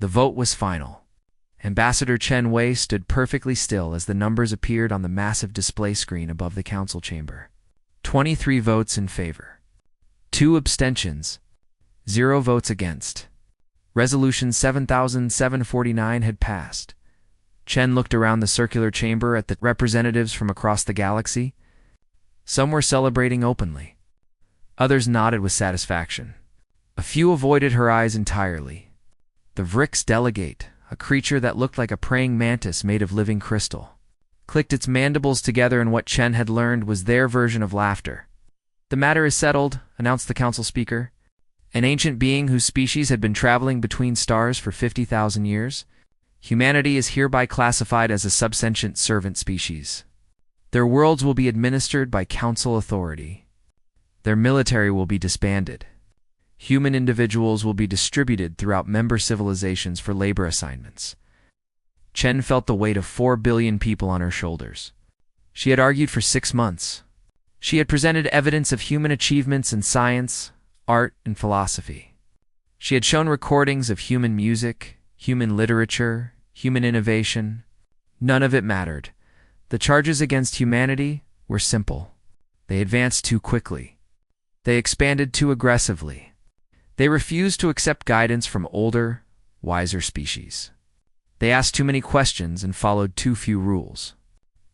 The vote was final. Ambassador Chen Wei stood perfectly still as the numbers appeared on the massive display screen above the council chamber. 23 votes in favor. 2 abstentions. 0 votes against. Resolution 7749 had passed. Chen looked around the circular chamber at the representatives from across the galaxy. Some were celebrating openly. Others nodded with satisfaction. A few avoided her eyes entirely. The Vrix delegate, a creature that looked like a praying mantis made of living crystal, clicked its mandibles together in what Chen had learned was their version of laughter. "The matter is settled," announced the council speaker. "An ancient being whose species had been traveling between stars for 50,000 years. Humanity is hereby classified as a subsentient servant species. Their worlds will be administered by council authority. Their military will be disbanded. Human individuals will be distributed throughout member civilizations for labor assignments." Chen felt the weight of 4 billion people on her shoulders. She had argued for 6 months. She had presented evidence of human achievements in science, art, and philosophy. She had shown recordings of human music, human literature, human innovation. None of it mattered. The charges against humanity were simple. They advanced too quickly. They expanded too aggressively. They refused to accept guidance from older, wiser species. They asked too many questions and followed too few rules.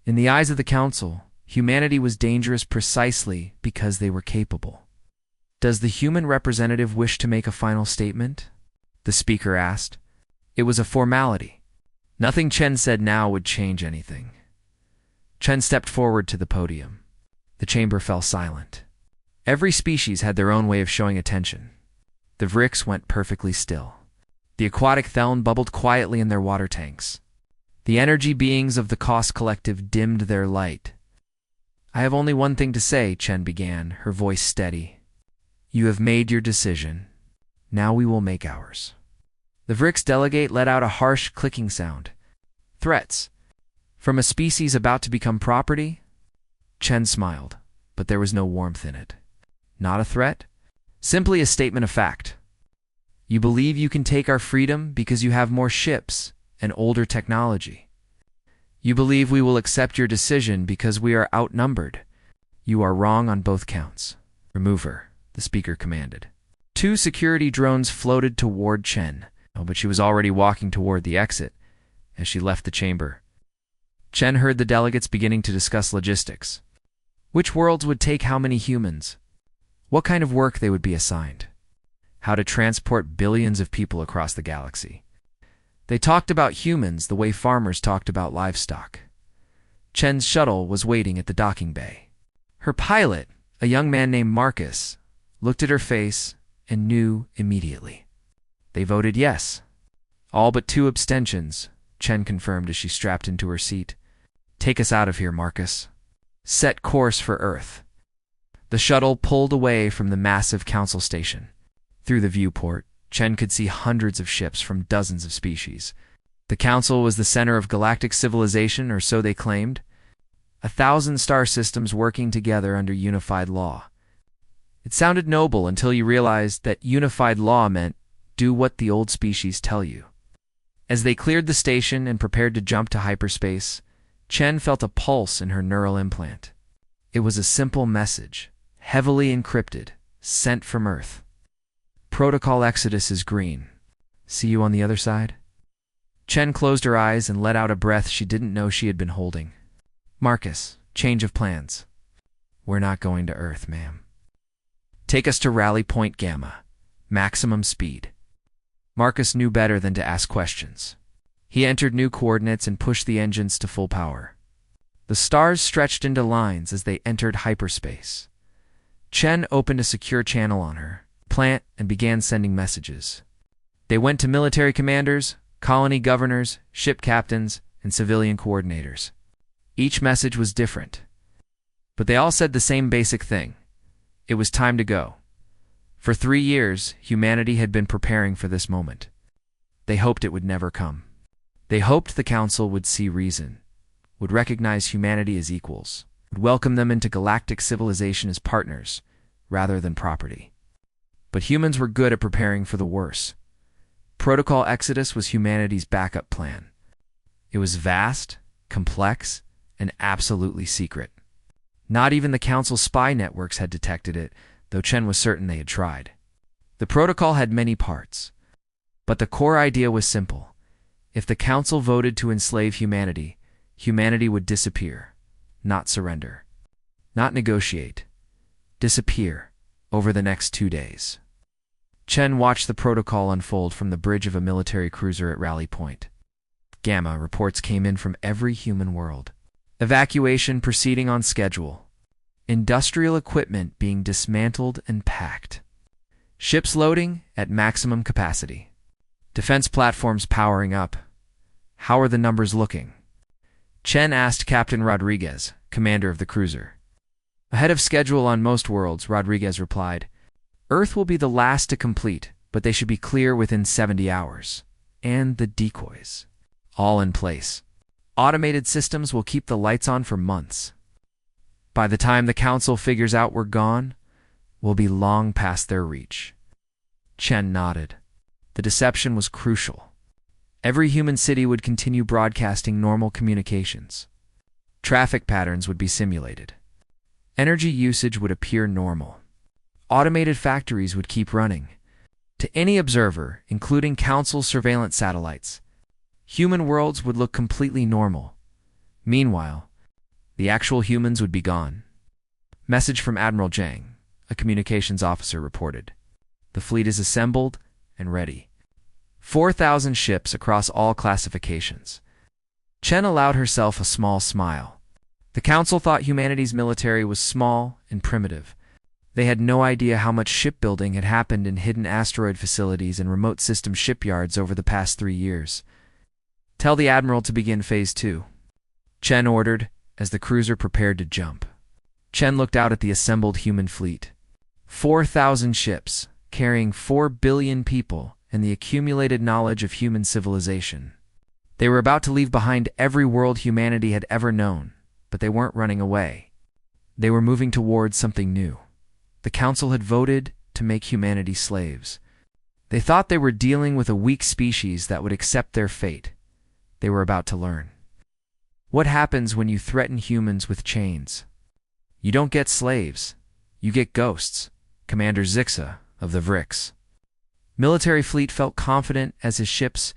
In the eyes of the council, humanity was dangerous precisely because they were capable. "Does the human representative wish to make a final statement?" the speaker asked. It was a formality. Nothing Chen said now would change anything. Chen stepped forward to the podium. The chamber fell silent. Every species had their own way of showing attention. The Vrix went perfectly still. The aquatic Theln bubbled quietly in their water tanks. The energy beings of the Cos Collective dimmed their light. "I have only one thing to say," Chen began, her voice steady. "You have made your decision. Now we will make ours." The Vrix delegate let out a harsh clicking sound. "Threats? From a species about to become property?" Chen smiled, but there was no warmth in it. "Not a threat? Simply a statement of fact. You believe you can take our freedom because you have more ships and older technology. You believe we will accept your decision because we are outnumbered. You are wrong on both counts. Remove her," the speaker commanded. 2 security drones floated toward Chen, but she was already walking toward the exit as she left the chamber. Chen heard the delegates beginning to discuss logistics. Which worlds would take how many humans? What kind of work they would be assigned? How to transport billions of people across the galaxy. They talked about humans the way farmers talked about livestock. Chen's shuttle was waiting at the docking bay. Her pilot, a young man named Marcus, looked at her face and knew immediately. They voted yes. "All but 2 abstentions," Chen confirmed as she strapped into her seat. "Take us out of here, Marcus. Set course for Earth." The shuttle pulled away from the massive council station. Through the viewport, Chen could see hundreds of ships from dozens of species. The council was the center of galactic civilization, or so they claimed. 1,000 star systems working together under unified law. It sounded noble until you realized that unified law meant do what the old species tell you. As they cleared the station and prepared to jump to hyperspace, Chen felt a pulse in her neural implant. It was a simple message, heavily encrypted, sent from Earth. "Protocol Exodus is green. See you on the other side?" Chen closed her eyes and let out a breath she didn't know she had been holding. "Marcus, change of plans. We're not going to Earth, ma'am. Take us to Rally Point Gamma. Maximum speed." Marcus knew better than to ask questions. He entered new coordinates and pushed the engines to full power. The stars stretched into lines as they entered hyperspace. Chen opened a secure channel on her plant and began sending messages. They went to military commanders, colony governors, ship captains, and civilian coordinators. Each message was different, but they all said the same basic thing. It was time to go. For 3 years, humanity had been preparing for this moment. They hoped it would never come. They hoped the council would see reason, would recognize humanity as equals, would welcome them into galactic civilization as partners, rather than property. But humans were good at preparing for the worst. Protocol Exodus was humanity's backup plan. It was vast, complex, and absolutely secret. Not even the Council's spy networks had detected it, though Chen was certain they had tried. The protocol had many parts, but the core idea was simple. If the Council voted to enslave humanity, humanity would disappear, not surrender. Not negotiate. Disappear over the next 2 days. Chen watched the protocol unfold from the bridge of a military cruiser at Rally Point. Gamma reports came in from every human world. Evacuation proceeding on schedule. Industrial equipment being dismantled and packed. Ships loading at maximum capacity. Defense platforms powering up. How are the numbers looking? Chen asked Captain Rodriguez, commander of the cruiser. Ahead of schedule on most worlds, Rodriguez replied. Earth will be the last to complete, but they should be clear within 70 hours. And the decoys. All in place. Automated systems will keep the lights on for months. By the time the Council figures out we're gone, we'll be long past their reach. Chen nodded. The deception was crucial. Every human city would continue broadcasting normal communications. Traffic patterns would be simulated. Energy usage would appear normal. Automated factories would keep running. To any observer, including Council surveillance satellites, human worlds would look completely normal. Meanwhile, the actual humans would be gone. Message from Admiral Zhang, a communications officer, reported. The fleet is assembled and ready. 4,000 ships across all classifications. Chen allowed herself a small smile. The Council thought humanity's military was small and primitive. They had no idea how much shipbuilding had happened in hidden asteroid facilities and remote system shipyards over the past 3 years. Tell the Admiral to begin Phase 2. Chen ordered, as the cruiser prepared to jump. Chen looked out at the assembled human fleet. 4,000 ships, carrying 4 billion people and the accumulated knowledge of human civilization. They were about to leave behind every world humanity had ever known, but they weren't running away. They were moving towards something new. The Council had voted to make humanity slaves. They thought they were dealing with a weak species that would accept their fate. They were about to learn. What happens when you threaten humans with chains? You don't get slaves. You get ghosts. Commander Zixa of the Vrix. Military fleet felt confident as his ships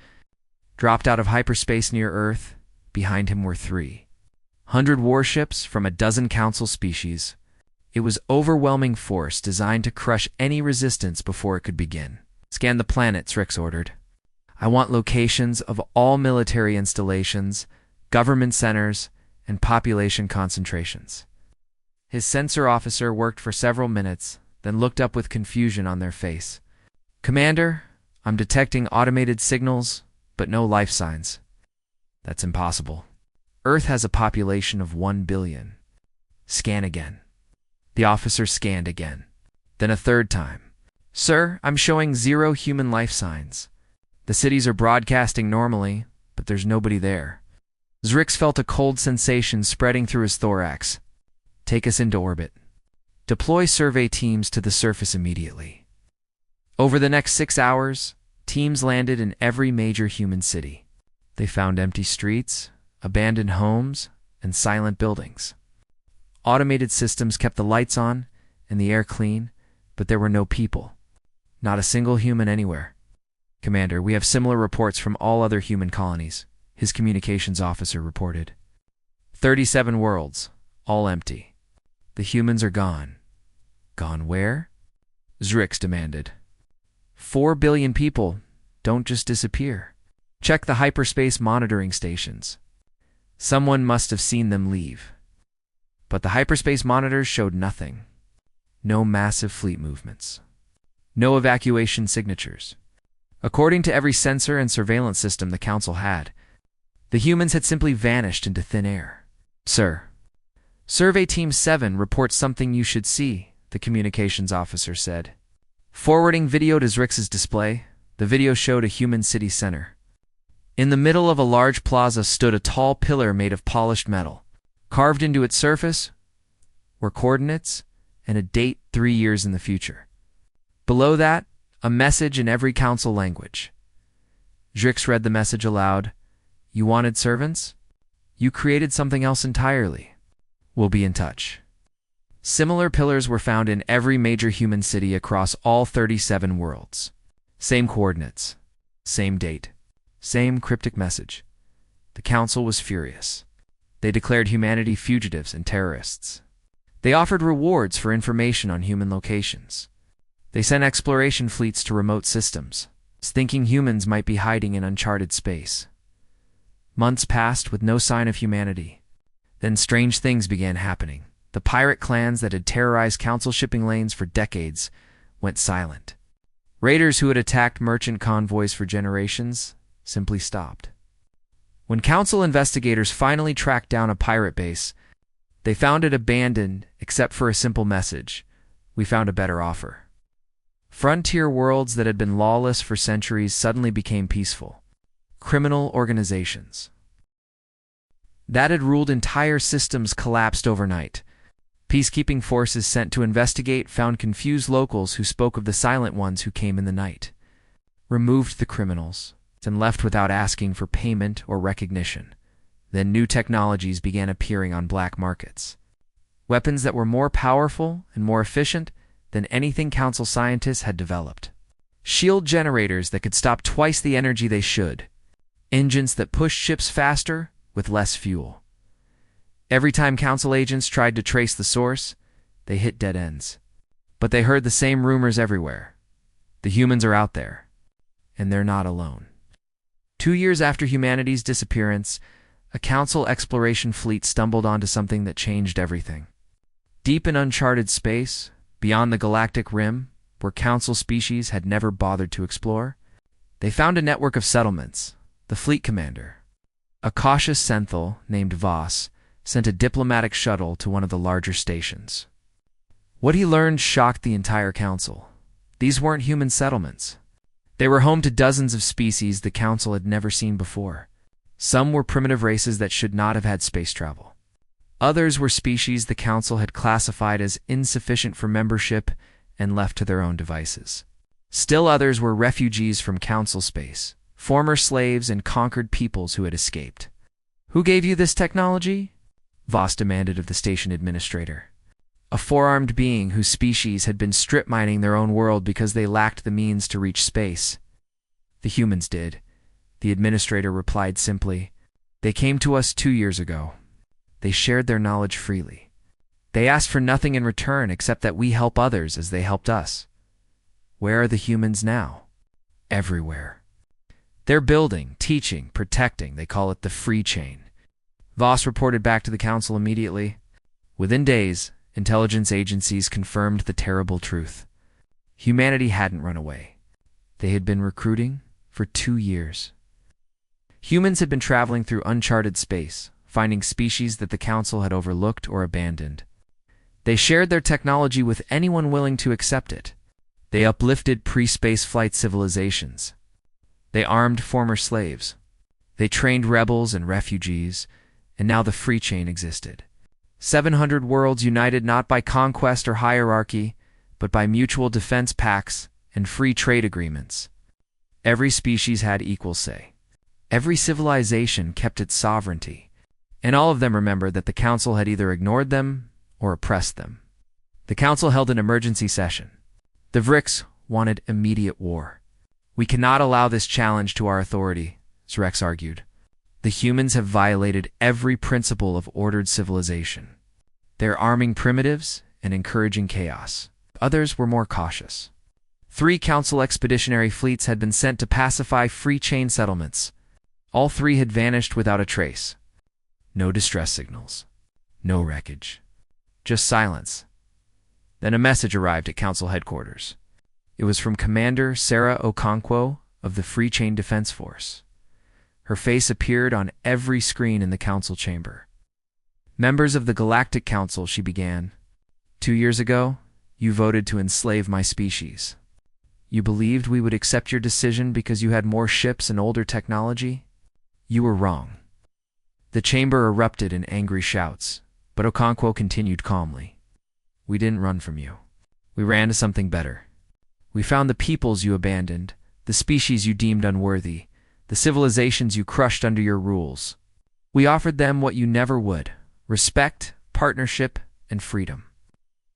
dropped out of hyperspace near Earth. Behind him were 300 warships from a dozen Council species. It was overwhelming force designed to crush any resistance before it could begin. Scan the planet, Zrix ordered. I want locations of all military installations, government centers, and population concentrations. His sensor officer worked for several minutes, then looked up with confusion on their face. Commander, I'm detecting automated signals, but no life signs. That's impossible. Earth has a population of 1 billion. Scan again. The officer scanned again. Then a third time. Sir, I'm showing 0 human life signs. The cities are broadcasting normally, but there's nobody there. Zrix felt a cold sensation spreading through his thorax. Take us into orbit. Deploy survey teams to the surface immediately. Over the next 6 hours, teams landed in every major human city. They found empty streets, abandoned homes, and silent buildings. Automated systems kept the lights on and the air clean, but there were no people. Not a single human anywhere. Commander, we have similar reports from all other human colonies, his communications officer reported. 37 worlds, all empty. The humans are gone. Gone where? Zrix demanded. 4 billion people don't just disappear. Check the hyperspace monitoring stations. Someone must have seen them leave. But the hyperspace monitors showed nothing. No massive fleet movements. No evacuation signatures. According to every sensor and surveillance system the Council had, the humans had simply vanished into thin air. Sir, Survey Team 7 reports something you should see, the communications officer said. Forwarding video to Zrix's display, the video showed a human city center. In the middle of a large plaza stood a tall pillar made of polished metal. Carved into its surface were coordinates and a date 3 years in the future. Below that, a message in every Council language. Drix read the message aloud. You wanted servants? You created something else entirely. We'll be in touch. Similar pillars were found in every major human city across all 37 worlds. Same coordinates, same date, same cryptic message. The council was furious. They declared humanity fugitives and terrorists. They offered rewards for information on human locations. They sent exploration fleets to remote systems, thinking humans might be hiding in uncharted space. Months passed with no sign of humanity. Then strange things began happening. The pirate clans that had terrorized council shipping lanes for decades went silent. Raiders who had attacked merchant convoys for generations simply stopped. When council investigators finally tracked down a pirate base, they found it abandoned except for a simple message: we found a better offer. Frontier worlds that had been lawless for centuries suddenly became peaceful. Criminal organizations that had ruled entire systems collapsed overnight. Peacekeeping forces sent to investigate found confused locals who spoke of the silent ones who came in the night, removed the criminals, and left without asking for payment or recognition. Then new technologies began appearing on black markets. Weapons that were more powerful and more efficient than anything council scientists had developed. Shield generators that could stop twice the energy they should. Engines that pushed ships faster with less fuel. Every time council agents tried to trace the source, they hit dead ends. But they heard the same rumors everywhere. The humans are out there, and they're not alone. 2 years after humanity's disappearance, a council exploration fleet stumbled onto something that changed everything. Deep in uncharted space, beyond the galactic rim, where council species had never bothered to explore, they found a network of settlements. The fleet commander, a cautious Senthal named Voss, sent a diplomatic shuttle to one of the larger stations. What he learned shocked the entire council. These weren't human settlements. They were home to dozens of species the council had never seen before. Some were primitive races that should not have had space travel. Others were species the council had classified as insufficient for membership and left to their own devices. Still others were refugees from council space, former slaves and conquered peoples who had escaped. Who gave you this technology? Voss demanded of the station administrator. A four-armed being whose species had been strip mining their own world because they lacked the means to reach space. The humans did. The administrator replied simply. They came to us 2 years ago. They shared their knowledge freely. They asked for nothing in return except that we help others as they helped us. Where are the humans now? Everywhere. They're building, teaching, protecting. They call it the free chain. Voss reported back to the council immediately. Within days, intelligence agencies confirmed the terrible truth. Humanity hadn't run away. They had been recruiting for 2 years. Humans had been traveling through uncharted space, finding species that the council had overlooked or abandoned. They shared their technology with anyone willing to accept it. They uplifted pre-space flight civilizations. They armed former slaves. They trained rebels and refugees, and now the free chain existed. 700 worlds united not by conquest or hierarchy, but by mutual defense pacts and free trade agreements. Every species had equal say. Every civilization kept its sovereignty, and all of them remembered that the council had either ignored them or oppressed them. The council held an emergency session. The Vrix wanted immediate war. We cannot allow this challenge to our authority, Zrex argued. The humans have violated every principle of ordered civilization. They're arming primitives and encouraging chaos. Others were more cautious. 3 council expeditionary fleets had been sent to pacify free chain settlements. All 3 had vanished without a trace. No distress signals. No wreckage. Just silence. Then a message arrived at council headquarters. It was from Commander Sarah Okonkwo of the Free Chain Defense Force. Her face appeared on every screen in the council chamber. Members of the Galactic Council, she began. 2 years ago, you voted to enslave my species. You believed we would accept your decision because you had more ships and older technology? You were wrong. The chamber erupted in angry shouts, but Okonkwo continued calmly. We didn't run from you. We ran to something better. We found the peoples you abandoned, the species you deemed unworthy, the civilizations you crushed under your rules. We offered them what you never would: respect, partnership, and freedom.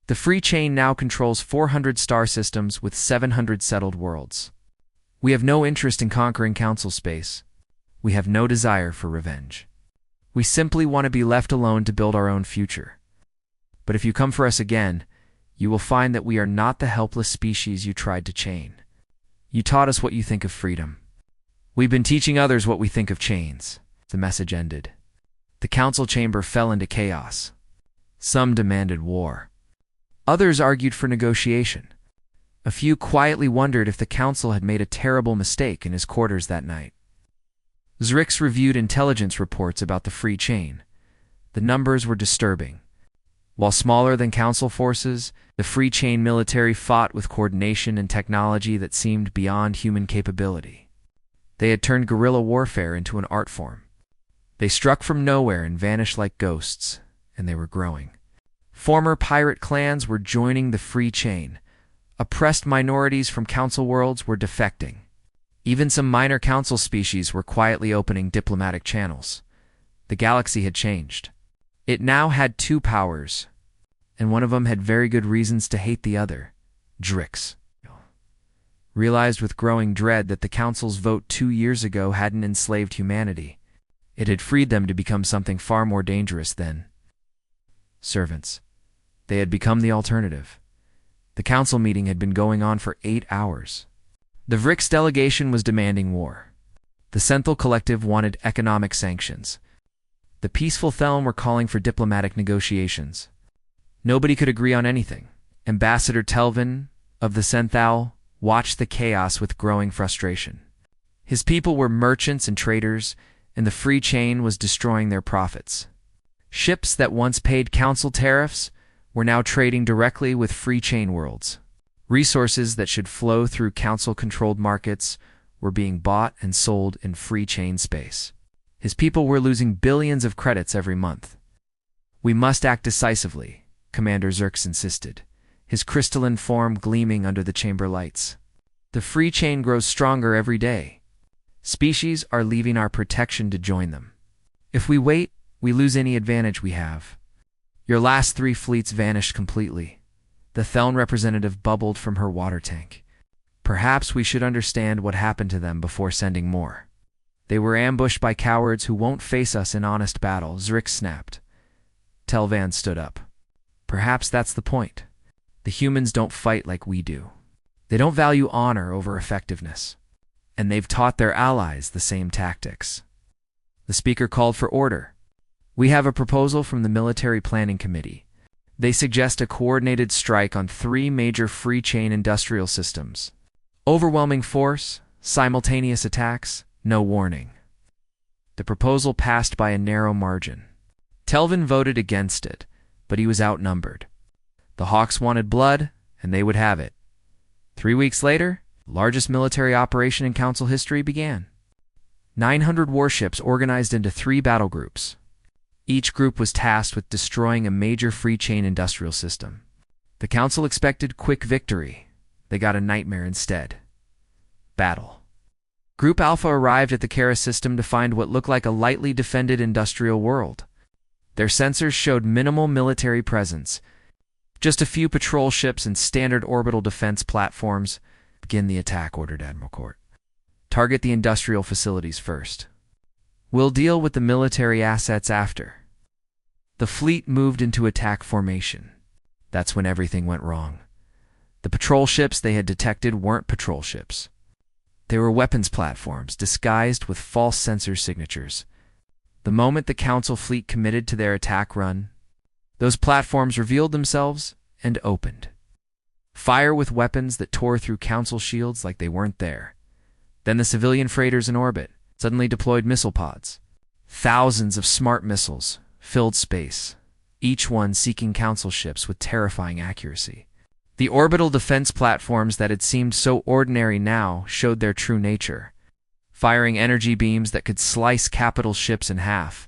The free chain now controls 400 star systems with 700 settled worlds. We have no interest in conquering council space. We have no desire for revenge. We simply want to be left alone to build our own future. But if you come for us again, you will find that we are not the helpless species you tried to chain. You taught us what you think of freedom. We've been teaching others what we think of chains. The message ended. The council chamber fell into chaos. Some demanded war. Others argued for negotiation. A few quietly wondered if the council had made a terrible mistake in his quarters that night. Zrix reviewed intelligence reports about the free chain. The numbers were disturbing. While smaller than council forces, the free chain military fought with coordination and technology that seemed beyond human capability. They had turned guerrilla warfare into an art form. They struck from nowhere and vanished like ghosts, and they were growing. Former pirate clans were joining the free chain. Oppressed minorities from council worlds were defecting. Even some minor council species were quietly opening diplomatic channels. The galaxy had changed. It now had two powers, and one of them had very good reasons to hate the other. Zrix realized with growing dread that the council's vote 2 years ago hadn't enslaved humanity. It had freed them to become something far more dangerous than servants. They had become the alternative. The council meeting had been going on for 8 hours. The Vrix delegation was demanding war. The Senthal Collective wanted economic sanctions. The Peaceful Thelm were calling for diplomatic negotiations. Nobody could agree on anything. Ambassador Telvin of the Senthal watched the chaos with growing frustration. His people were merchants and traders, and the free chain was destroying their profits. Ships that once paid council tariffs were now trading directly with free chain worlds. Resources that should flow through council-controlled markets were being bought and sold in free chain space. His people were losing billions of credits every month. "We must act decisively," Commander Zerx insisted, his crystalline form gleaming under the chamber lights. "The free chain grows stronger every day. Species are leaving our protection to join them. If we wait, we lose any advantage we have. Your last 3 fleets vanished completely." The Theln representative bubbled from her water tank. "Perhaps we should understand what happened to them before sending more. They were ambushed by cowards who won't face us in honest battle," Zrix snapped. Telvan stood up. "Perhaps that's the point. The humans don't fight like we do. They don't value honor over effectiveness. And they've taught their allies the same tactics." The speaker called for order. "We have a proposal from the Military Planning Committee. They suggest a coordinated strike on 3 major free chain industrial systems. Overwhelming force, simultaneous attacks, no warning." The proposal passed by a narrow margin. Telvin voted against it, but he was outnumbered. The Hawks wanted blood, and they would have it. 3 weeks later, the largest military operation in Council history began. 900 warships organized into 3 battle groups. Each group was tasked with destroying a major free chain industrial system. The Council expected quick victory. They got a nightmare instead. Battle. Group Alpha arrived at the Kara system to find what looked like a lightly defended industrial world. Their sensors showed minimal military presence. Just a few patrol ships and standard orbital defense platforms. "Begin the attack," ordered Admiral Court. "Target the industrial facilities first. We'll deal with the military assets after." The fleet moved into attack formation. That's when everything went wrong. The patrol ships they had detected weren't patrol ships. They were weapons platforms disguised with false sensor signatures. The moment the Council fleet committed to their attack run, those platforms revealed themselves and opened. Fire with weapons that tore through Council shields like they weren't there. Then the civilian freighters in orbit suddenly deployed missile pods. Thousands of smart missiles filled space, each one seeking Council ships with terrifying accuracy. The orbital defense platforms that had seemed so ordinary now showed their true nature, firing energy beams that could slice capital ships in half.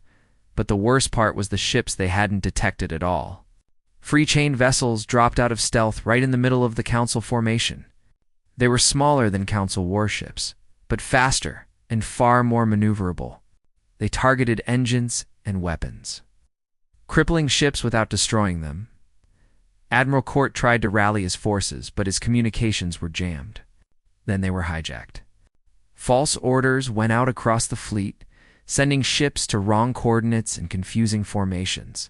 But the worst part was the ships they hadn't detected at all. Free chain vessels dropped out of stealth right in the middle of the Council formation. They were smaller than Council warships, but faster, and far more maneuverable. They targeted engines and weapons, crippling ships without destroying them. Admiral Court tried to rally his forces, but his communications were jammed. Then they were hijacked. False orders went out across the fleet, sending ships to wrong coordinates and confusing formations.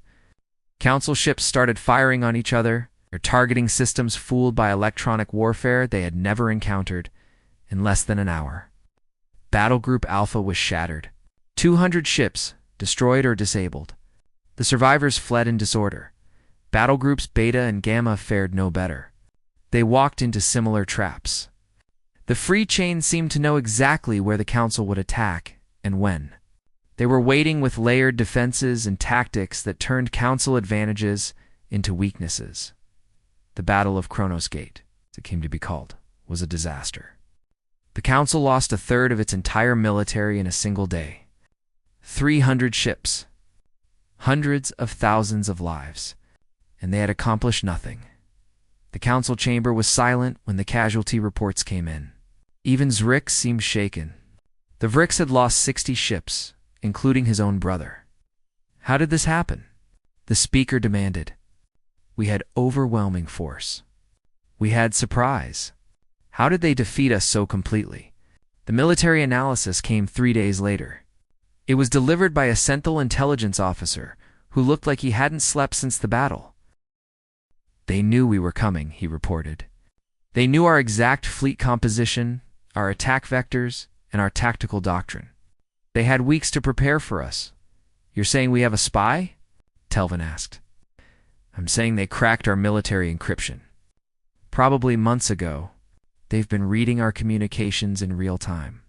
Council ships started firing on each other, their targeting systems fooled by electronic warfare they had never encountered. In less than an hour, Battle Group Alpha was shattered. 200 ships destroyed or disabled. The survivors fled in disorder. Battle Groups Beta and Gamma fared no better. They walked into similar traps. The Free Chain seemed to know exactly where the Council would attack and when. They were waiting with layered defenses and tactics that turned Council advantages into weaknesses. The Battle of Kronos Gate, as it came to be called, was a disaster. The Council lost a third of its entire military in a single day. 300 ships, hundreds of thousands of lives, and they had accomplished nothing. The Council chamber was silent when the casualty reports came in. Even Zrix seemed shaken. The Vrix had lost 60 ships, including his own brother. How did this happen? The speaker demanded. We had overwhelming force. We had surprise. How did they defeat us so completely? The military analysis came 3 days later. It was delivered by a Central Intelligence officer who looked like he hadn't slept since the battle. They knew we were coming, he reported. They knew our exact fleet composition, our attack vectors, and our tactical doctrine. They had weeks to prepare for us. You're saying we have a spy? Telvin asked. I'm saying they cracked our military encryption. Probably months ago, they've been reading our communications in real time.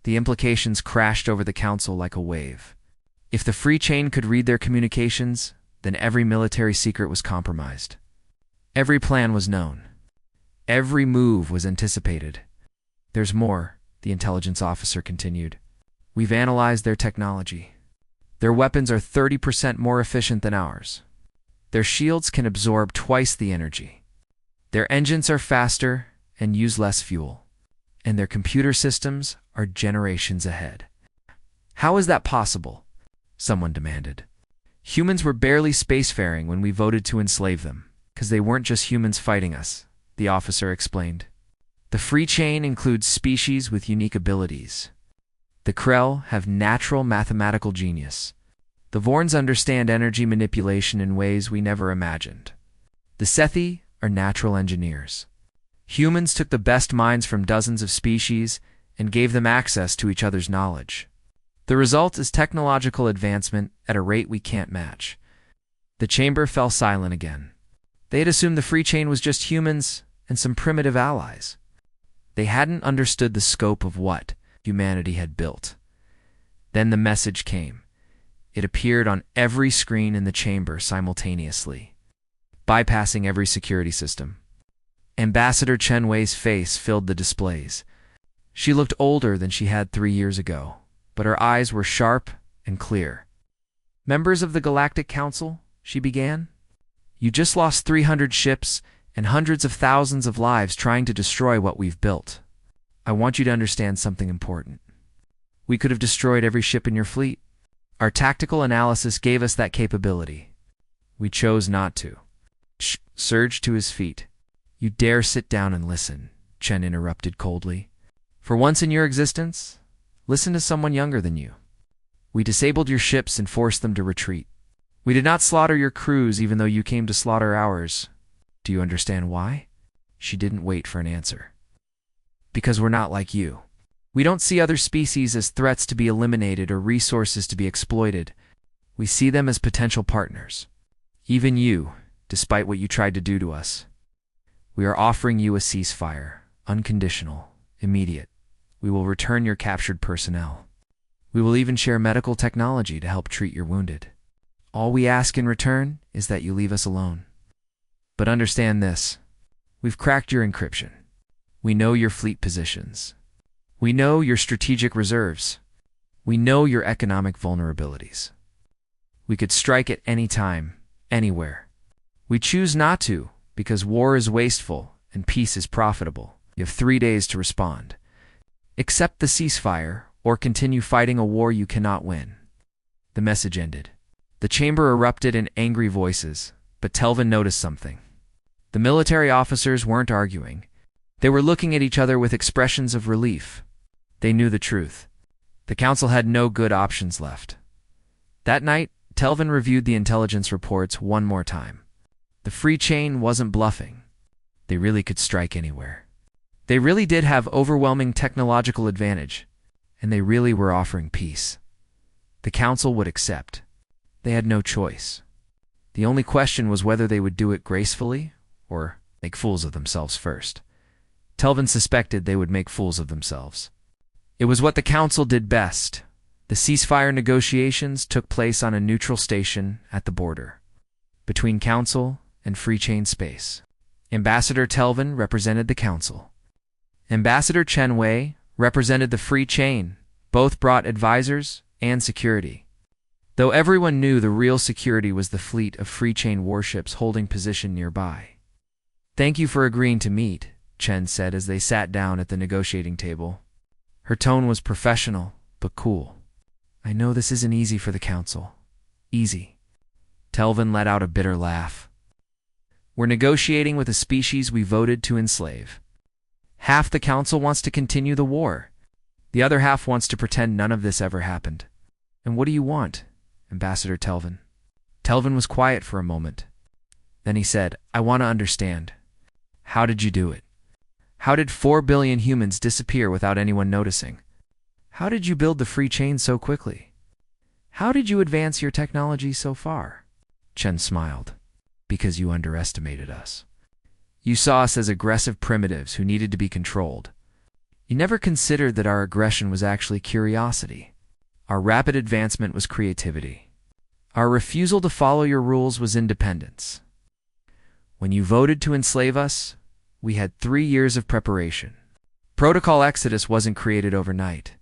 The implications crashed over the Council like a wave. If the Free Chain could read their communications, then every military secret was compromised. Every plan was known. Every move was anticipated. There's more, the intelligence officer continued. We've analyzed their technology. Their weapons are 30% more efficient than ours. Their shields can absorb twice the energy. Their engines are faster and use less fuel. And their computer systems are generations ahead. How is that possible? Someone demanded. Humans were barely spacefaring when we voted to enslave them, because they weren't just humans fighting us, the officer explained. The Free Chain includes species with unique abilities. The Krell have natural mathematical genius. The Vorns understand energy manipulation in ways we never imagined. The Sethi are natural engineers. Humans took the best minds from dozens of species and gave them access to each other's knowledge. The result is technological advancement at a rate we can't match. The chamber fell silent again. They had assumed the Free Chain was just humans and some primitive allies. They hadn't understood the scope of what humanity had built. Then the message came. It appeared on every screen in the chamber simultaneously, bypassing every security system. Ambassador Chen Wei's face filled the displays. She looked older than she had 3 years ago, but her eyes were sharp and clear. Members of the Galactic Council, she began. You just lost 300 ships and hundreds of thousands of lives trying to destroy what we've built. I want you to understand something important. We could have destroyed every ship in your fleet. Our tactical analysis gave us that capability. We chose not to. Shh surged to his feet. You dare sit down and listen, Chen interrupted coldly. For once in your existence, listen to someone younger than you. We disabled your ships and forced them to retreat. We did not slaughter your crews even though you came to slaughter ours. Do you understand why? She didn't wait for an answer. Because we're not like you. We don't see other species as threats to be eliminated or resources to be exploited. We see them as potential partners. Even you, despite what you tried to do to us. We are offering you a ceasefire, unconditional, immediate. We will return your captured personnel. We will even share medical technology to help treat your wounded. All we ask in return is that you leave us alone. But understand this. We've cracked your encryption. We know your fleet positions. We know your strategic reserves. We know your economic vulnerabilities. We could strike at any time, anywhere. We choose not to because war is wasteful and peace is profitable. You have 3 days to respond. Accept the ceasefire, or continue fighting a war you cannot win. The message ended. The chamber erupted in angry voices, but Telvin noticed something. The military officers weren't arguing. They were looking at each other with expressions of relief. They knew the truth. The council had no good options left. That night, Telvin reviewed the intelligence reports one more time. The free chain wasn't bluffing. They really could strike anywhere. They really did have overwhelming technological advantage, and they really were offering peace. The council would accept. They had no choice. The only question was whether they would do it gracefully or make fools of themselves first. Telvin suspected they would make fools of themselves. It was what the council did best. The ceasefire negotiations took place on a neutral station at the border, between council and free chain space. Ambassador Telvin represented the council. Ambassador Chen Wei represented the free chain. Both brought advisors and security. Though everyone knew the real security was the fleet of free chain warships holding position nearby. "Thank you for agreeing to meet," Chen said as they sat down at the negotiating table. Her tone was professional, but cool. "I know this isn't easy for the council." "Easy." Telvin let out a bitter laugh. "We're negotiating with a species we voted to enslave. Half the council wants to continue the war. The other half wants to pretend none of this ever happened." "And what do you want, Ambassador Telvin?" Telvin was quiet for a moment. Then he said, "I want to understand. How did you do it? How did 4 billion humans disappear without anyone noticing? How did you build the free chain so quickly? How did you advance your technology so far?" Chen smiled. "Because you underestimated us. You saw us as aggressive primitives who needed to be controlled. You never considered that our aggression was actually curiosity. Our rapid advancement was creativity. Our refusal to follow your rules was independence. When you voted to enslave us, we had 3 years of preparation. Protocol Exodus wasn't created overnight.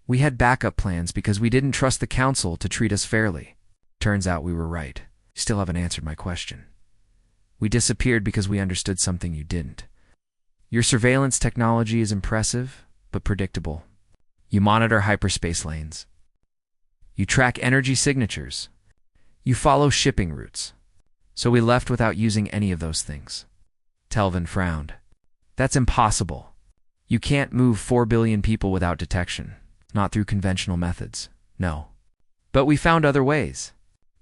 We had backup plans because we didn't trust the council to treat us fairly. Turns out we were right. You still haven't answered my question. We disappeared because we understood something you didn't. Your surveillance technology is impressive, but predictable. You monitor hyperspace lanes. You track energy signatures. You follow shipping routes. So we left without using any of those things." Telvin frowned. "That's impossible. You can't move 4 billion people without detection. Not through conventional methods. No. But we found other ways.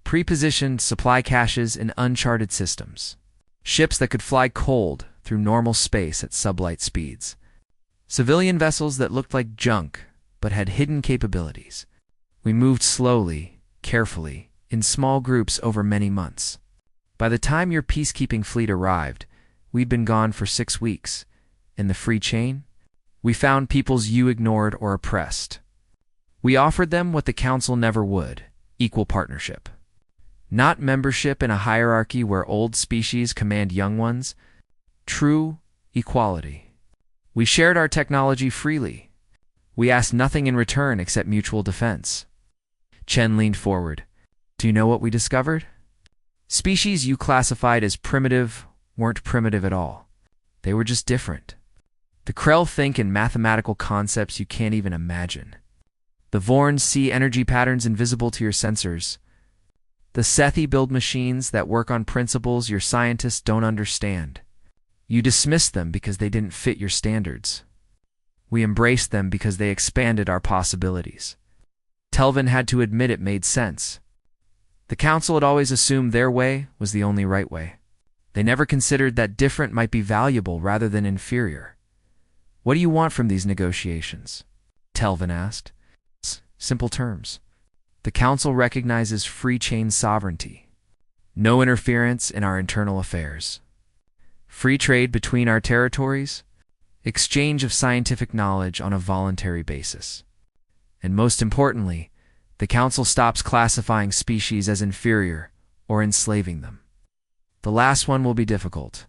Pre-positioned supply caches in uncharted systems. Ships that could fly cold through normal space at sublight speeds. Civilian vessels that looked like junk but had hidden capabilities. We moved slowly, carefully, in small groups over many months. By the time your peacekeeping fleet arrived, we'd been gone for 6 weeks. In the free chain, we found peoples you ignored or oppressed. We offered them what the council never would: equal partnership. Not membership in a hierarchy where old species command young ones. True equality. We shared our technology freely. We asked nothing in return except mutual defense." Chen leaned forward. "Do you know what we discovered? Species you classified as primitive weren't primitive at all. They were just different. The Krell think in mathematical concepts you can't even imagine. The Vorns see energy patterns invisible to your sensors. The Sethi build machines that work on principles your scientists don't understand. You dismissed them because they didn't fit your standards. We embraced them because they expanded our possibilities." Telvin had to admit it made sense. The council had always assumed their way was the only right way. They never considered that different might be valuable rather than inferior. "What do you want from these negotiations?" Telvin asked. "Simple terms. The council recognizes free chain sovereignty. No interference in our internal affairs. Free trade between our territories. Exchange of scientific knowledge on a voluntary basis. And most importantly, the council stops classifying species as inferior or enslaving them. The last one will be difficult.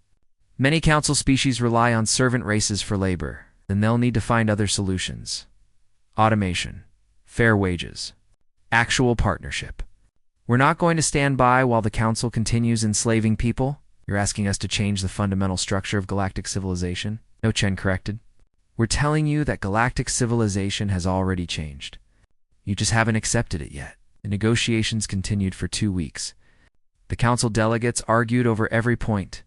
Many council species rely on servant races for labor, then they'll need to find other solutions. Automation, fair wages, actual partnership. We're not going to stand by while the council continues enslaving people. You're asking us to change the fundamental structure of galactic civilization?" No, Chen corrected. We're telling you that galactic civilization has already changed. You just haven't accepted it yet. The negotiations continued for 2 weeks. The council delegates argued over every point.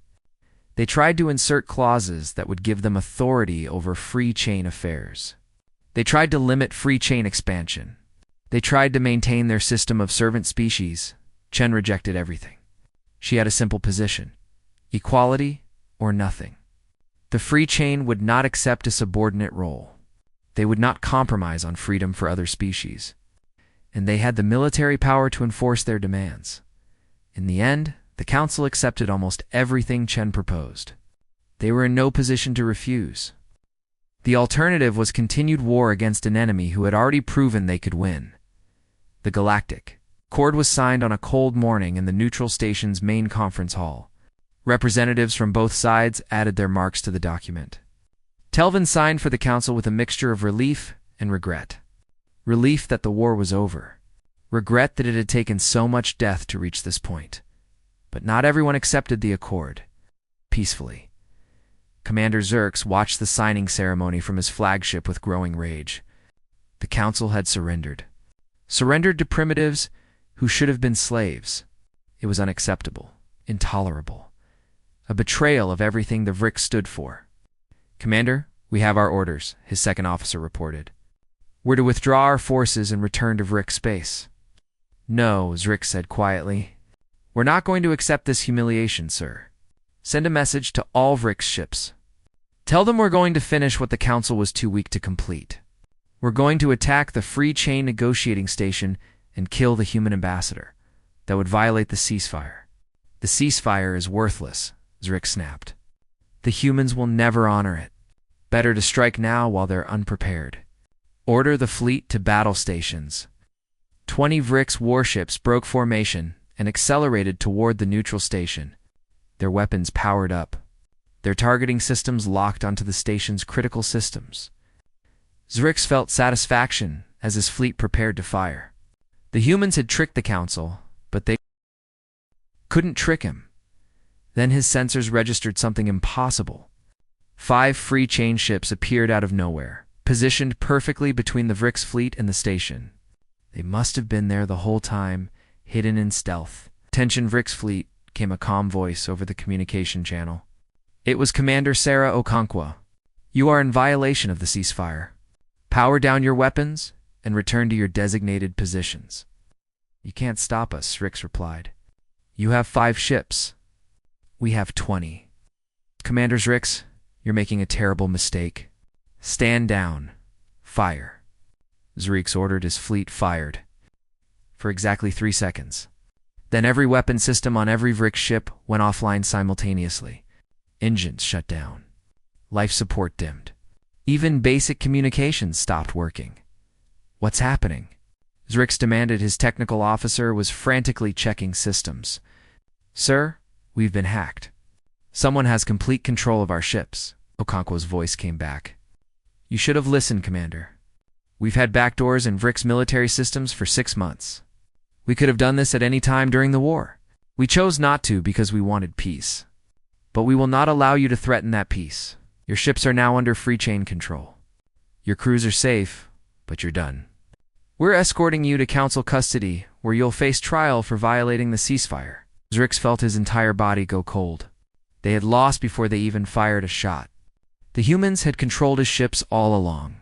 They tried to insert clauses that would give them authority over free chain affairs. They tried to limit free chain expansion. They tried to maintain their system of servant species. Chen rejected everything. She had a simple position: equality or nothing. The free chain would not accept a subordinate role. They would not compromise on freedom for other species. And they had the military power to enforce their demands. In the end, the council accepted almost everything Chen proposed. They were in no position to refuse. The alternative was continued war against an enemy who had already proven they could win. The Galactic Accord was signed on a cold morning in the neutral station's main conference hall. Representatives from both sides added their marks to the document. Telvin signed for the council with a mixture of relief and regret. Relief that the war was over. Regret that it had taken so much death to reach this point. But not everyone accepted the accord peacefully. Commander Xerx watched the signing ceremony from his flagship with growing rage. The council had surrendered. Surrendered to primitives who should have been slaves. It was unacceptable, intolerable. A betrayal of everything the Vrick stood for. "Commander, we have our orders," his second officer reported. "We're to withdraw our forces and return to Vrick space." "No," Zrick said quietly. "We're not going to accept this humiliation, sir. Send a message to all Vrick's ships. Tell them we're going to finish what the council was too weak to complete. We're going to attack the free chain negotiating station and kill the human ambassador. That would violate the ceasefire." "The ceasefire is worthless," Zrick snapped. "The humans will never honor it. Better to strike now while they're unprepared. Order the fleet to battle stations." 20 Vrick's warships broke formation and accelerated toward the neutral station, their weapons powered up, their targeting systems locked onto the station's critical systems. Zrix felt satisfaction as his fleet prepared to fire. The humans had tricked the council, but they couldn't trick him. Then his sensors registered something impossible. 5 free chain ships appeared out of nowhere, positioned perfectly between the Vrick's fleet and the station. They must have been there the whole time, hidden in stealth. "Attention Vrick's fleet," came a calm voice over the communication channel. It was Commander Sarah Okonkwo. "You are in violation of the ceasefire. Power down your weapons and return to your designated positions." "You can't stop us," Rix replied. "You have 5 ships. We have 20. Commander Rix, you're making a terrible mistake. Stand down. Fire." Zrix ordered his fleet fired. For exactly 3 seconds. Then every weapon system on every Vrick ship went offline simultaneously. Engines shut down. Life support dimmed. Even basic communications stopped working. "What's happening?" Zrix demanded. His technical officer was frantically checking systems. "Sir, we've been hacked. Someone has complete control of our ships." Okonkwo's voice came back. "You should have listened, Commander. We've had backdoors in Vrick's military systems for 6 months. We could have done this at any time during the war. We chose not to because we wanted peace. But we will not allow you to threaten that peace. Your ships are now under free chain control. Your crews are safe, but you're done. We're escorting you to council custody, where you'll face trial for violating the ceasefire." Zrix felt his entire body go cold. They had lost before they even fired a shot. The humans had controlled his ships all along.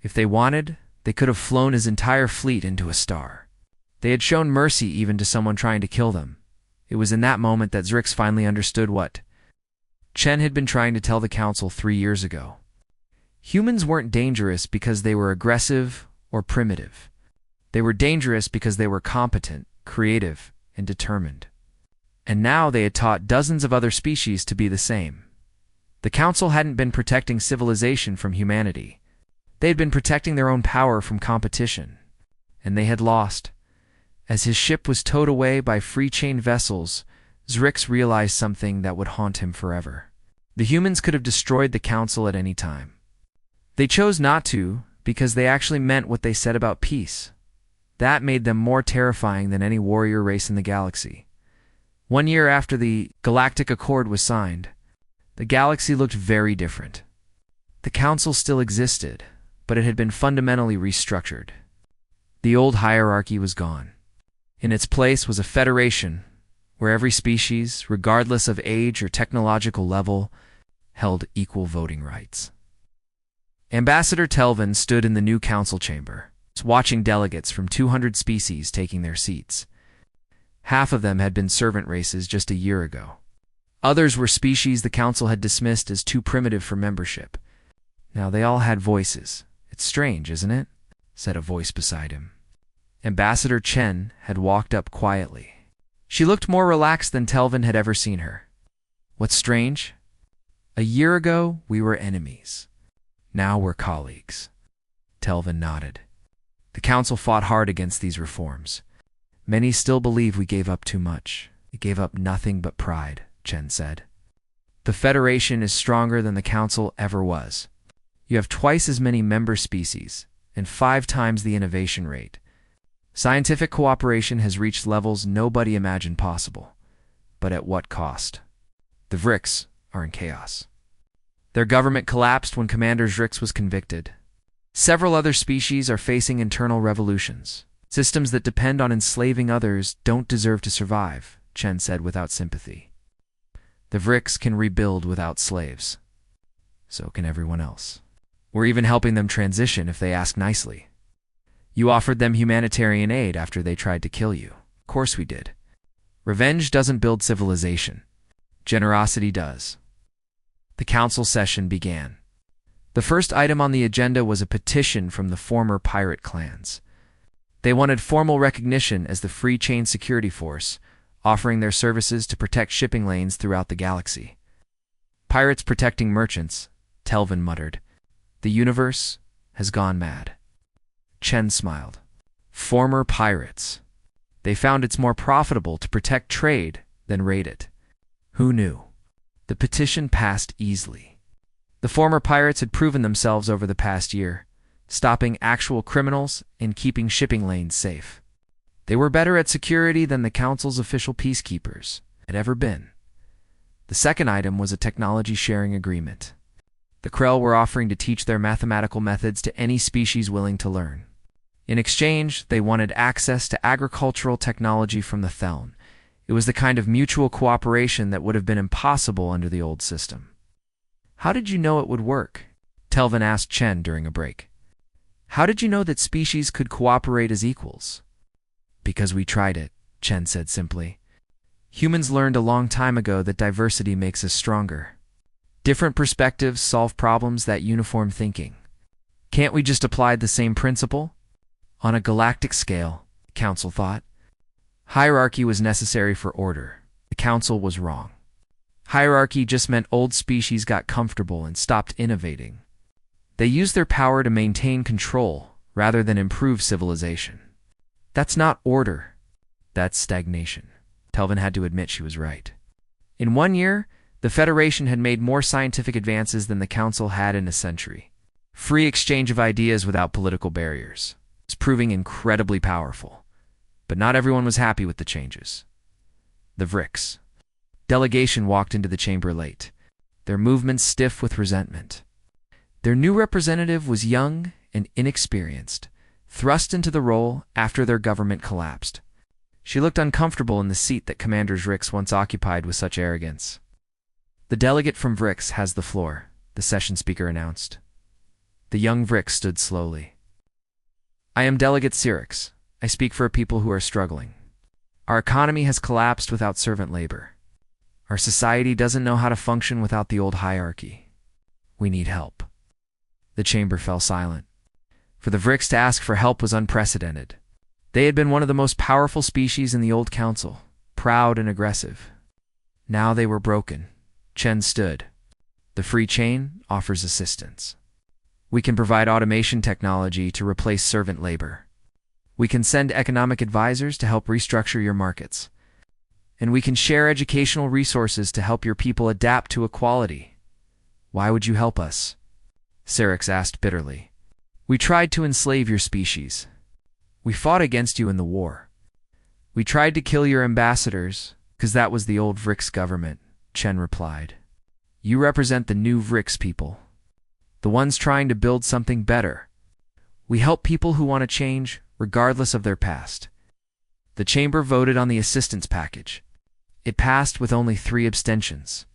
If they wanted, they could have flown his entire fleet into a star. They had shown mercy even to someone trying to kill them. It was in that moment that Zrix finally understood what Chen had been trying to tell the council 3 years ago. Humans weren't dangerous because they were aggressive or primitive. They were dangerous because they were competent, creative, and determined. And now they had taught dozens of other species to be the same. The council hadn't been protecting civilization from humanity. They had been protecting their own power from competition. And they had lost. As his ship was towed away by free chain vessels, Zrix realized something that would haunt him forever. The humans could have destroyed the council at any time. They chose not to because they actually meant what they said about peace. That made them more terrifying than any warrior race in the galaxy. 1 year after the Galactic Accord was signed, the galaxy looked very different. The council still existed, but it had been fundamentally restructured. The old hierarchy was gone. In its place was a federation where every species, regardless of age or technological level, held equal voting rights. Ambassador Telvin stood in the new council chamber, watching delegates from 200 species taking their seats. Half of them had been servant races just a year ago. Others were species the council had dismissed as too primitive for membership. Now they all had voices. "It's strange, isn't it?" said a voice beside him. Ambassador Chen had walked up quietly. She looked more relaxed than Telvin had ever seen her. "What's strange? A year ago, we were enemies. Now we're colleagues." Telvin nodded. The council fought hard against these reforms. "Many still believe we gave up too much. We gave up nothing but pride," Chen said. "The Federation is stronger than the council ever was. You have twice as many member species and 5 times the innovation rate. Scientific cooperation has reached levels nobody imagined possible. But at what cost? The Vrix are in chaos. Their government collapsed when Commander Zrix was convicted. Several other species are facing internal revolutions. Systems that depend on enslaving others don't deserve to survive," Chen said without sympathy. "The Vrix can rebuild without slaves. So can everyone else. We're even helping them transition if they ask nicely. You offered them humanitarian aid after they tried to kill you. Of course we did. Revenge doesn't build civilization. Generosity does." The council session began. The first item on the agenda was a petition from the former pirate clans. They wanted formal recognition as the Free Chain Security Force, offering their services to protect shipping lanes throughout the galaxy. "Pirates protecting merchants," Telvin muttered. "The universe has gone mad." Chen smiled. "Former pirates. They found it's more profitable to protect trade than raid it. Who knew?" The petition passed easily. The former pirates had proven themselves over the past year, stopping actual criminals and keeping shipping lanes safe. They were better at security than the council's official peacekeepers had ever been. The second item was a technology sharing agreement. The Krell were offering to teach their mathematical methods to any species willing to learn. In exchange, they wanted access to agricultural technology from the Theln. It was the kind of mutual cooperation that would have been impossible under the old system. "How did you know it would work?" Telvin asked Chen during a break. "How did you know that species could cooperate as equals?" "Because we tried it," Chen said simply. "Humans learned a long time ago that diversity makes us stronger. Different perspectives solve problems that uniform thinking. Can't we just apply the same principle? On a galactic scale," the council thought. Hierarchy was necessary for order. The council was wrong. Hierarchy just meant old species got comfortable and stopped innovating. They used their power to maintain control rather than improve civilization. That's not order. That's stagnation. Telvin had to admit she was right. In 1 year, the Federation had made more scientific advances than the Council had in a century. Free exchange of ideas without political barriers. It's proving incredibly powerful. But not everyone was happy with the changes. The Vrix. Delegation walked into the chamber late, their movements stiff with resentment. Their new representative was young and inexperienced, thrust into the role after their government collapsed. She looked uncomfortable in the seat that Commander Vrix once occupied with such arrogance. "The delegate from Vrix has the floor," the session speaker announced. The young Vrix stood slowly. "I am Delegate Cyrix. I speak for a people who are struggling. Our economy has collapsed without servant labor. Our society doesn't know how to function without the old hierarchy. We need help." The chamber fell silent. For the Vrix to ask for help was unprecedented. They had been one of the most powerful species in the old council, proud and aggressive. Now they were broken. Chen stood. "The free chain offers assistance. We can provide automation technology to replace servant labor. We can send economic advisors to help restructure your markets. And we can share educational resources to help your people adapt to equality. Why would you help us?" Cyrix asked bitterly. "We tried to enslave your species. We fought against you in the war. We tried to kill your ambassadors, because that was the old Vrix government," Chen replied. "You represent the new Vrix people. the ones trying to build something better. We help people who want to change, regardless of their past. The chamber voted on the assistance package. It passed with only 3 abstentions.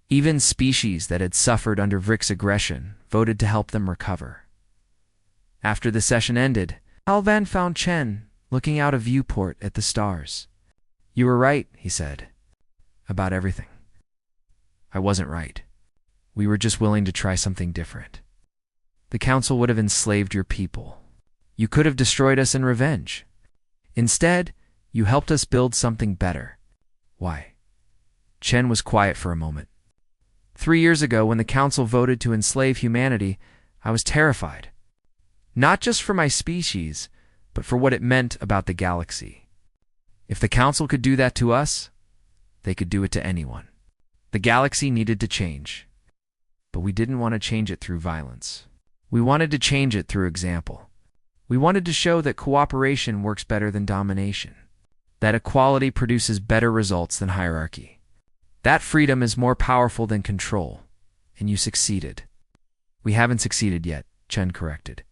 Even species that had suffered under Vrick's aggression voted to help them recover. After the session ended, Alvan found Chen looking out a viewport at the stars. "You were right," he said, "about everything." "I wasn't right. We were just willing to try something different. The council would have enslaved your people. You could have destroyed us in revenge. Instead, you helped us build something better." "Why?" Chen was quiet for a moment. 3 years ago, when the council voted to enslave humanity, I was terrified. Not just for my species, but for what it meant about the galaxy. If the council could do that to us, they could do it to anyone. The galaxy needed to change. But we didn't want to change it through violence. We wanted to change it through example. We wanted to show that cooperation works better than domination, that equality produces better results than hierarchy, that freedom is more powerful than control, and you succeeded. "We haven't succeeded yet," Chen corrected.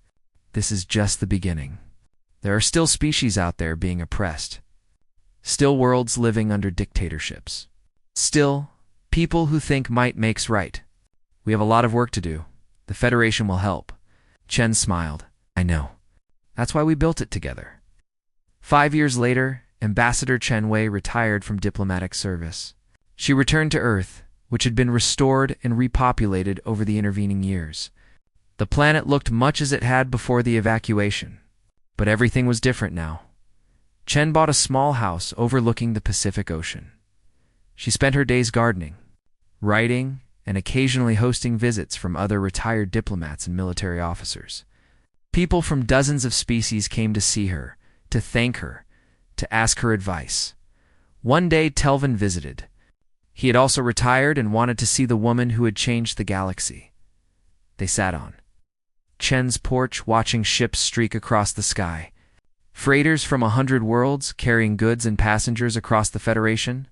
"This is just the beginning. There are still species out there being oppressed, still worlds living under dictatorships, still people who think might makes right. We have a lot of work to do. The Federation will help." Chen smiled. "I know. That's why we built it together." 5 years later, Ambassador Chen Wei retired from diplomatic service. She returned to Earth, which had been restored and repopulated over the intervening years. The planet looked much as it had before the evacuation, but everything was different now. Chen bought a small house overlooking the Pacific Ocean. She spent her days gardening, writing, and occasionally hosting visits from other retired diplomats and military officers. People from dozens of species came to see her, to thank her, to ask her advice. One day Telvin visited. He had also retired and wanted to see the woman who had changed the galaxy. They sat on Chen's porch watching ships streak across the sky. Freighters from 100 worlds carrying goods and passengers across the Federation.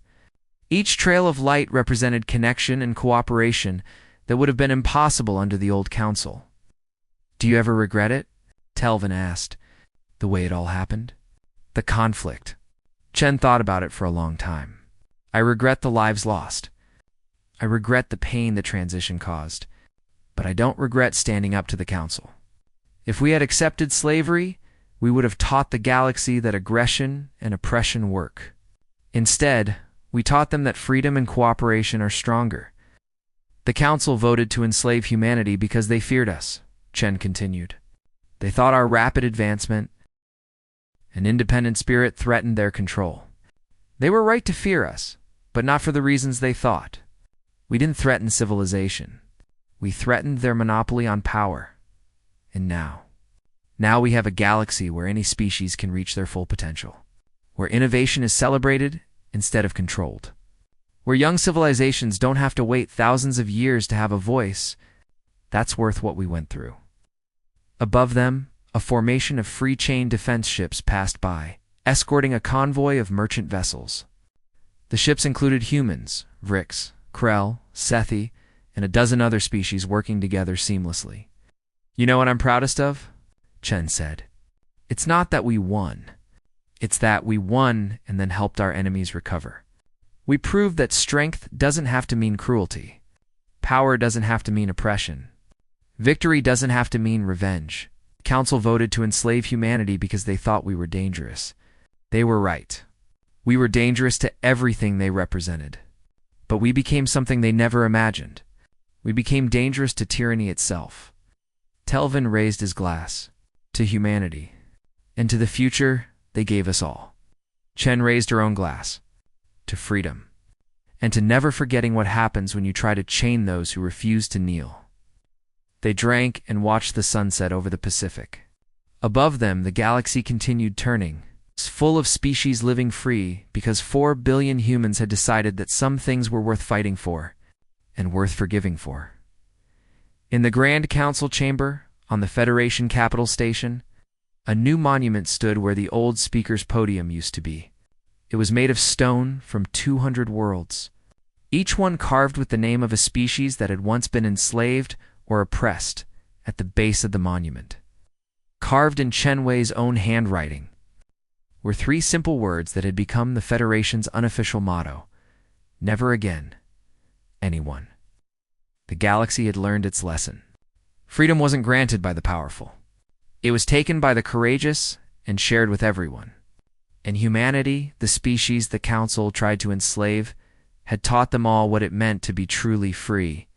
Each trail of light represented connection and cooperation that would have been impossible under the old council. "Do you ever regret it?" Telvin asked. "The way it all happened? The conflict?" Chen thought about it for a long time. "I regret the lives lost. I regret the pain the transition caused. But I don't regret standing up to the council. If we had accepted slavery, we would have taught the galaxy that aggression and oppression work. Instead, we taught them that freedom and cooperation are stronger. The council voted to enslave humanity because they feared us," Chen continued. "They thought our rapid advancement and independent spirit threatened their control. They were right to fear us, but not for the reasons they thought. We didn't threaten civilization. We threatened their monopoly on power. And now we have a galaxy where any species can reach their full potential, where innovation is celebrated instead of controlled, where young civilizations don't have to wait thousands of years to have a voice. That's worth what we went through." Above them, a formation of free-chain defense ships passed by, escorting a convoy of merchant vessels. The ships included humans, Vrix, Krell, Sethi, and a dozen other species working together seamlessly. "You know what I'm proudest of?" Chen said. "It's not that we won. It's that we won and then helped our enemies recover. We proved that strength doesn't have to mean cruelty. Power doesn't have to mean oppression. Victory doesn't have to mean revenge. The council voted to enslave humanity because they thought we were dangerous. They were right. We were dangerous to everything they represented. But we became something they never imagined. We became dangerous to tyranny itself." Telvin raised his glass. "To humanity. And to the future they gave us all." Chen raised her own glass. "To freedom. And to never forgetting what happens when you try to chain those who refuse to kneel." They drank and watched the sunset over the Pacific. Above them, the galaxy continued turning, full of species living free because 4 billion humans had decided that some things were worth fighting for and worth forgiving for. In the Grand Council chamber, on the Federation Capital Station, a new monument stood where the old speaker's podium used to be. It was made of stone from 200 worlds, each one carved with the name of a species that had once been enslaved or oppressed. at the base of the monument. Carved in Chen Wei's own handwriting were three simple words that had become the Federation's unofficial motto: never again, anyone. The galaxy had learned its lesson. Freedom wasn't granted by the powerful. It was taken by the courageous and shared with everyone. And humanity, the species the Council tried to enslave, had taught them all what it meant to be truly free.